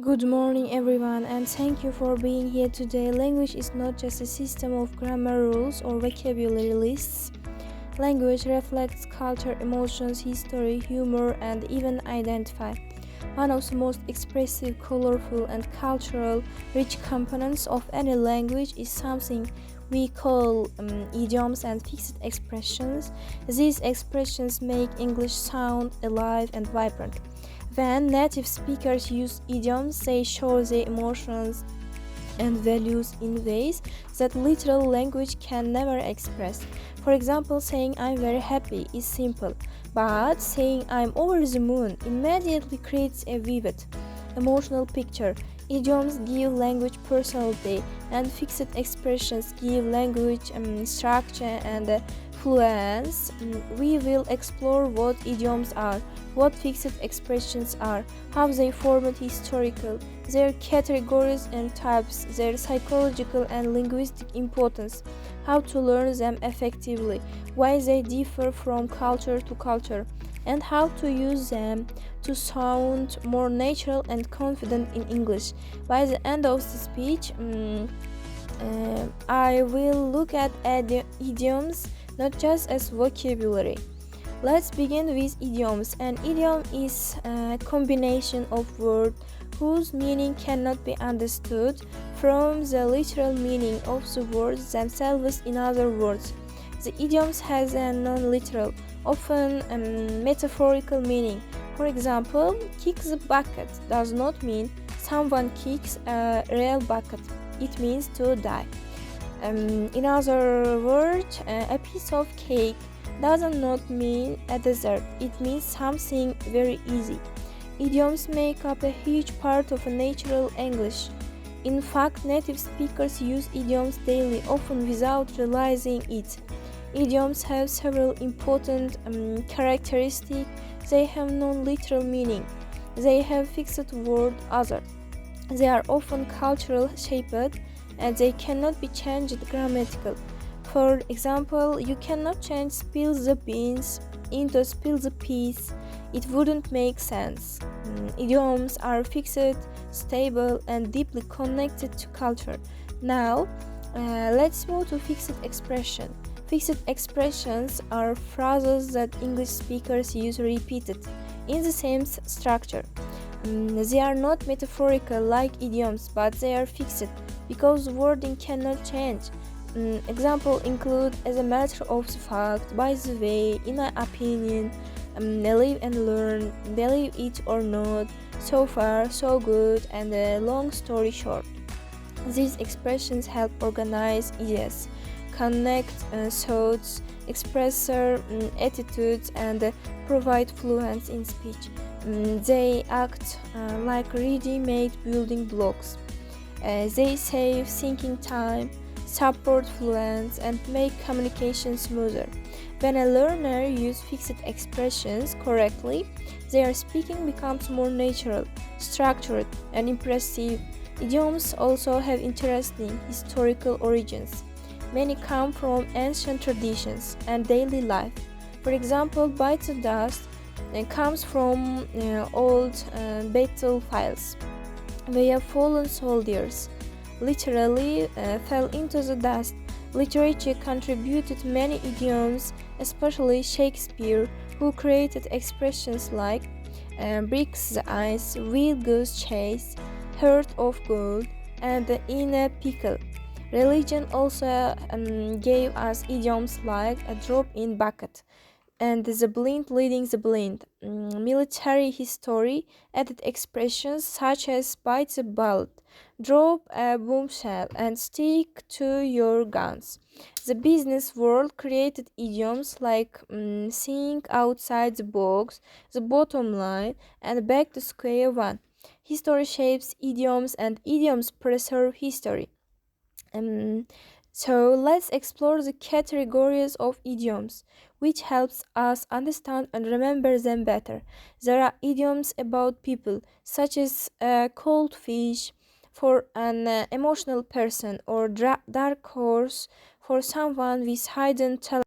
Good morning, everyone, and thank you for being here today. Language is not just a system of grammar rules or vocabulary lists. Language reflects culture, emotions, history, humor, and even identity. One of the most expressive, colorful, and cultural rich components of any language is something we call idioms and fixed expressions. These expressions make English sound alive and vibrant. When native speakers use idioms, they show their emotions and values in ways that literal language can never express. For example, saying I'm very happy is simple, but saying I'm over the moon immediately creates a vivid, emotional picture. Idioms give language personality, and fixed expressions give language structure and fluence. We will explore what idioms are, what fixed expressions are, how they formed historical, their categories and types, their psychological and linguistic importance, how to learn them effectively, why they differ from culture to culture, and how to use them to sound more natural and confident in English. By the end of the speech, I will look at idioms not just as vocabulary. Let's begin with idioms. An idiom is a combination of words whose meaning cannot be understood from the literal meaning of the words themselves. In other words, the idioms has a non-literal, often metaphorical meaning. For example, kick the bucket does not mean someone kicks a real bucket. It means to die. In other words, a piece of cake does not mean a dessert. It means something very easy. Idioms make up a huge part of natural English. In fact, native speakers use idioms daily, often without realizing it. Idioms have several important characteristics. They have non-literal meaning. They have fixed word other. They are often cultural shaped and they cannot be changed grammatically. For example, you cannot change spill the beans into spill the peas. It wouldn't make sense. Idioms are fixed, stable, and deeply connected to culture. Now, let's move to fixed expression. Fixed expressions are phrases that English speakers use repeated in the same structure. They are not metaphorical like idioms, but they are fixed because wording cannot change. Example include as a matter of fact, by the way, in my opinion, live and learn, believe it or not, so far, so good, and a long story short. These expressions help organize ideas, connect thoughts, express attitudes, and provide fluence in speech. They act like ready-made building blocks. They save thinking time, support fluence, and make communication smoother. When a learner uses fixed expressions correctly, their speaking becomes more natural, structured, and impressive. Idioms also have interesting historical origins. Many come from ancient traditions and daily life. For example, bite the dust comes from old battlefields. We have fallen soldiers literally fell into the dust. Literature contributed many idioms, especially Shakespeare, who created expressions like breaks the ice, wild goose chase, heart of gold, and in a pickle. Religion also gave us idioms like a drop in bucket and the blind leading the blind. Military history added expressions such as bite the bullet, drop a bombshell, and stick to your guns. The business world created idioms like think outside the box, the bottom line, and back to square one. History shapes idioms, and idioms preserve history. Um, so let's explore the categories of idioms, which helps us understand and remember them better. There are idioms about people, such as cold fish for an emotional person or dark horse for someone with hidden talent.